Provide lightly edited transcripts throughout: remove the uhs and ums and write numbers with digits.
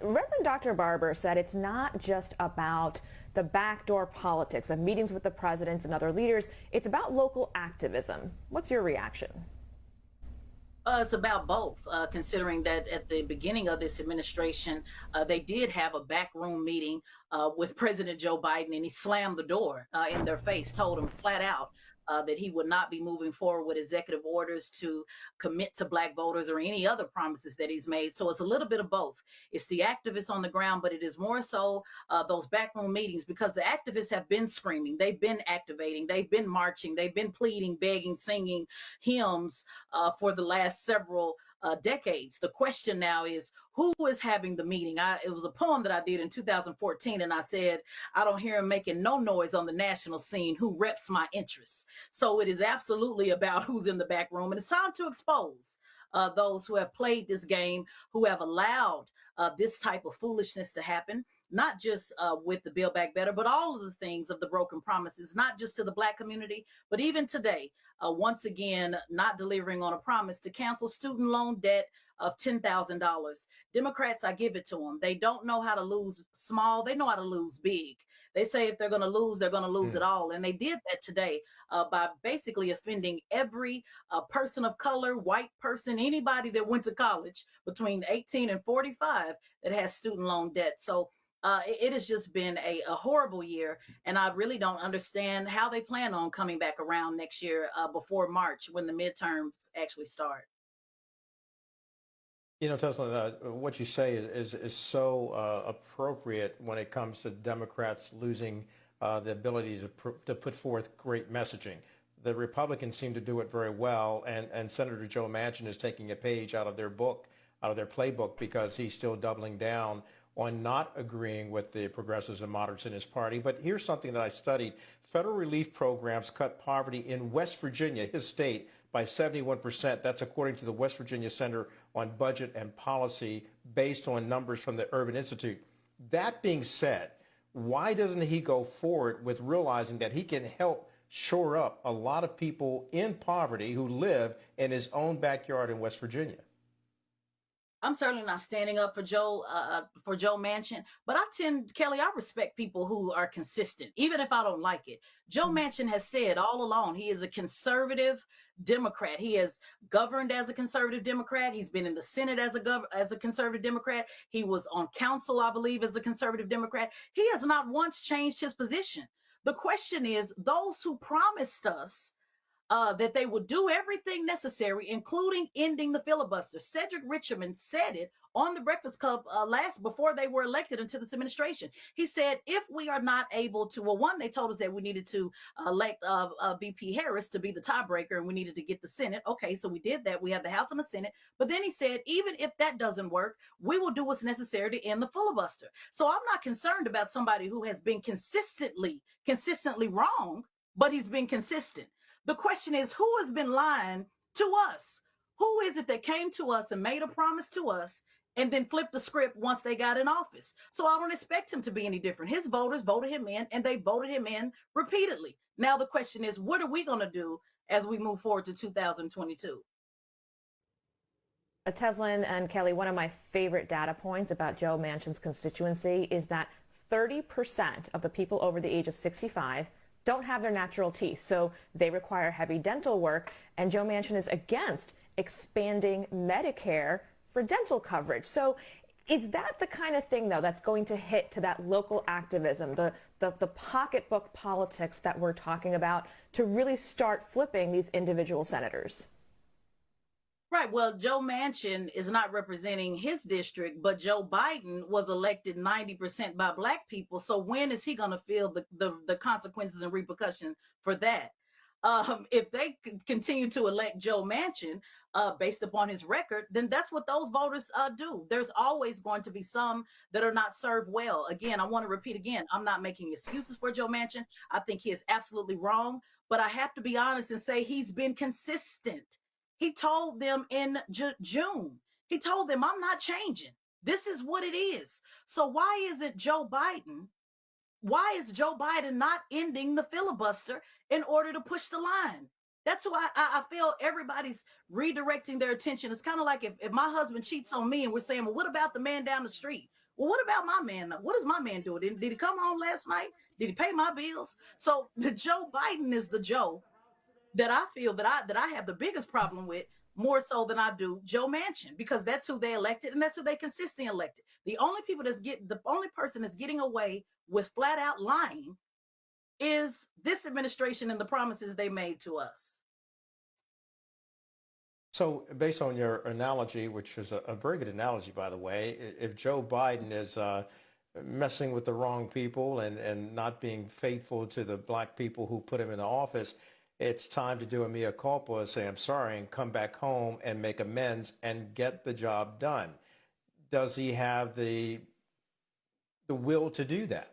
Reverend Dr. Barber said it's not just about the backdoor politics of meetings with the presidents and other leaders. It's about local activism. What's your reaction? It's about both, considering that at the beginning of this administration, they did have a backroom meeting with President Joe Biden, and he slammed the door in their face, told them flat out that he would not be moving forward with executive orders to commit to Black voters or any other promises that he's made. So it's a little bit of both. It's the activists on the ground, but it is more so those backroom meetings, because the activists have been screaming, they've been activating, they've been marching, they've been pleading, begging, singing hymns for the last several decades. The question now is, who is having the meeting? It was a poem that I did in 2014, and I said, I don't hear him making no noise on the national scene. Who reps my interests? So it is absolutely about who's in the back room, and it's time to expose those who have played this game, who have allowed this type of foolishness to happen, not just with the Build Back Better, but all of the things of the broken promises, not just to the Black community, but even today, once again, not delivering on a promise to cancel student loan debt of $10,000. Democrats, I give it to them. They don't know how to lose small. They know how to lose big. They say if they're going to lose, they're going to lose it all. And they did that today by basically offending every person of color, white person, anybody that went to college between 18 and 45 that has student loan debt. So it has just been a horrible year, and I really don't understand how they plan on coming back around next year before March, when the midterms actually start. You know, Tesla, what you say is so appropriate when it comes to Democrats losing the ability to put forth great messaging. The Republicans seem to do it very well, and Senator Joe Manchin is taking a page out of their book, out of their playbook, because he's still doubling down on not agreeing with the progressives and moderates in his party. But here's something that I studied. Federal relief programs cut poverty in West Virginia, his state, by 71%. That's according to the West Virginia Center on Budget and Policy, based on numbers from the Urban Institute. That being said, why doesn't he go forward with realizing that he can help shore up a lot of people in poverty who live in his own backyard in West Virginia? I'm certainly not standing up for Joe Manchin, but Kelly, I respect people who are consistent, even if I don't like it. Joe Manchin has said all along he is a conservative Democrat. He has governed as a conservative Democrat. He's been in the Senate as a conservative Democrat. He was on council, I believe, as a conservative Democrat. He has not once changed his position. The question is, those who promised us that they would do everything necessary, including ending the filibuster. Cedric Richmond said it on the Breakfast Club before they were elected into this administration. He said, if we are not able to, well, one, they told us that we needed to elect VP Harris to be the tiebreaker, and we needed to get the Senate. Okay, so we did that. We have the House and the Senate. But then he said, even if that doesn't work, we will do what's necessary to end the filibuster. So I'm not concerned about somebody who has been consistently wrong, but he's been consistent. The question is, who has been lying to us? Who is it that came to us and made a promise to us and then flipped the script once they got in office? So I don't expect him to be any different. His voters voted him in, and they voted him in repeatedly. Now the question is, what are we going to do as we move forward to 2022? Tezlyn and Kelly, one of my favorite data points about Joe Manchin's constituency is that 30% of the people over the age of 65 don't have their natural teeth, so they require heavy dental work, and Joe Manchin is against expanding Medicare for dental coverage. So is that the kind of thing, though, that's going to hit to that local activism, the pocketbook politics that we're talking about, to really start flipping these individual senators? Right. Well, Joe Manchin is not representing his district, but Joe Biden was elected 90% by Black people. So when is he going to feel the consequences and repercussions for that? If they continue to elect Joe Manchin based upon his record, then that's what those voters do. There's always going to be some that are not served well. Again, I want to repeat again, I'm not making excuses for Joe Manchin. I think he is absolutely wrong, but I have to be honest and say he's been consistent. He told them in June, he told them, I'm not changing. This is what it is. So why is Joe Biden not ending the filibuster in order to push the line? That's why I feel everybody's redirecting their attention. It's kind of like if my husband cheats on me and we're saying, well, what about the man down the street? Well, what about my man? What does my man do? Did he come home last night? Did he pay my bills? So the Joe Biden is the Joe that I feel that I have the biggest problem with, more so than I do Joe Manchin, because that's who they elected and that's who they consistently elected. The only person that's getting away with flat out lying is this administration and the promises they made to us. So based on your analogy, which is a very good analogy, by the way, if Joe Biden is messing with the wrong people and not being faithful to the black people who put him in the office, it's time to do a mea culpa and say, I'm sorry, and come back home and make amends and get the job done. Does he have the will to do that?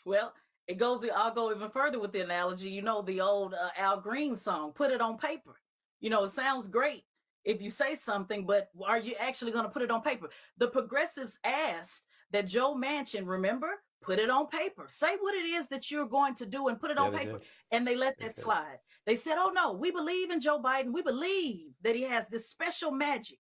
Well, I'll go even further with the analogy. You know, the old Al Green song, put it on paper. You know, it sounds great if you say something, but are you actually going to put it on paper? The progressives asked that Joe Manchin, remember, put it on paper. Say what it is that you're going to do and put it on paper. And they let that slide. They said, oh, no, we believe in Joe Biden. We believe that he has this special magic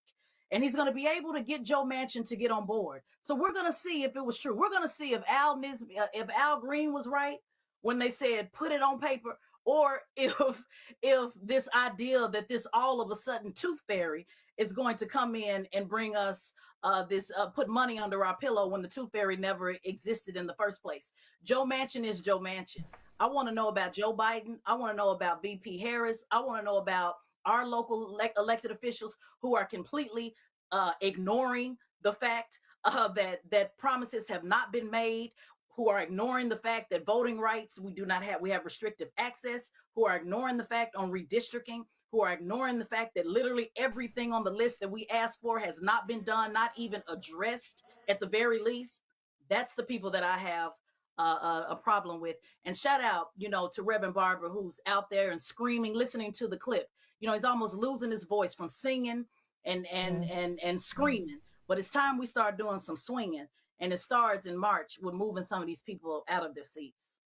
and he's going to be able to get Joe Manchin to get on board. So we're going to see if it was true. We're going to see if Al Green was right when they said put it on paper, or if this idea that this all of a sudden tooth fairy is going to come in and bring us put money under our pillow when the tooth fairy never existed in the first place. Joe Manchin is Joe Manchin. I want to know about Joe Biden. I want to know about VP Harris. I want to know about our local elected officials who are completely ignoring the fact that promises have not been made, who are ignoring the fact that voting rights we have restrictive access, who are ignoring the fact on redistricting, who are ignoring the fact that literally everything on the list that we asked for has not been done, not even addressed at the very least. That's the people that I have a problem with. And shout out, to Reverend Barber, who's out there and screaming, listening to the clip. He's almost losing his voice from singing and screaming. But it's time we start doing some swinging. And it starts in March with moving some of these people out of their seats.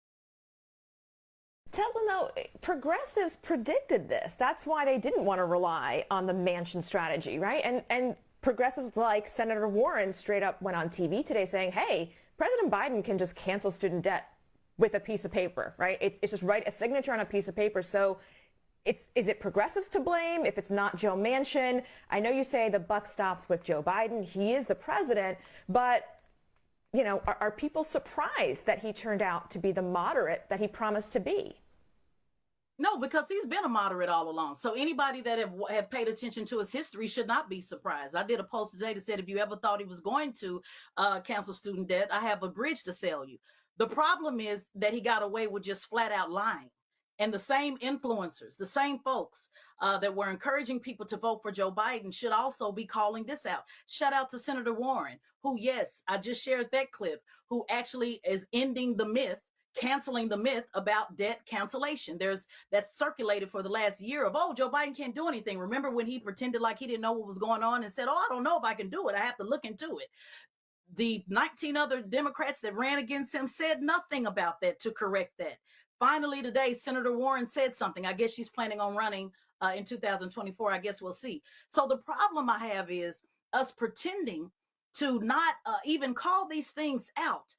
Tezlyn, though, progressives predicted this. That's why they didn't want to rely on the Manchin strategy, right? And progressives like Senator Warren straight up went on TV today saying, hey, President Biden can just cancel student debt with a piece of paper, right? It's just write a signature on a piece of paper. So is it progressives to blame if it's not Joe Manchin? I know you say the buck stops with Joe Biden. He is the president, but are people surprised that he turned out to be the moderate that he promised to be? No, because he's been a moderate all along. So anybody that have paid attention to his history should not be surprised. I did a post today that said, if you ever thought he was going to cancel student debt, I have a bridge to sell you. The problem is that he got away with just flat out lying. And the same influencers, the same folks that were encouraging people to vote for Joe Biden should also be calling this out. Shout out to Senator Warren, who, yes, I just shared that clip, who actually is ending the myth, canceling the myth about debt cancellation. That's circulated for the last year of, oh, Joe Biden can't do anything. Remember when he pretended like he didn't know what was going on and said, oh, I don't know if I can do it. I have to look into it. The 19 other Democrats that ran against him said nothing about that to correct that. Finally, today, Senator Warren said something. I guess she's planning on running in 2024. I guess we'll see. So the problem I have is us pretending to not even call these things out.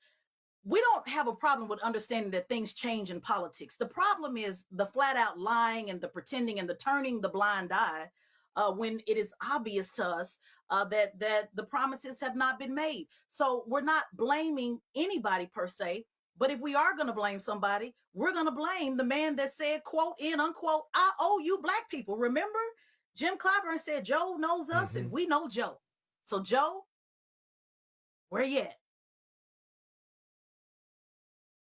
We don't have a problem with understanding that things change in politics. The problem is the flat out lying and the pretending and the turning the blind eye when it is obvious to us that the promises have not been made. So we're not blaming anybody per se. But if we are going to blame somebody, we're going to blame the man that said, quote, in unquote, I owe you black people. Remember, Jim Clyburn said, Joe knows us and we know Joe. So, Joe, where you at?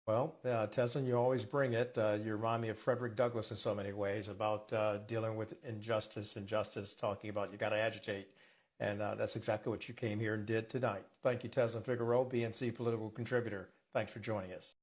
Well, Tezlyn, you always bring it. You remind me of Frederick Douglass in so many ways about dealing with injustice, talking about you got to agitate. And that's exactly what you came here and did tonight. Thank you, Tezlyn Figaro, BNC political contributor. Thanks for joining us.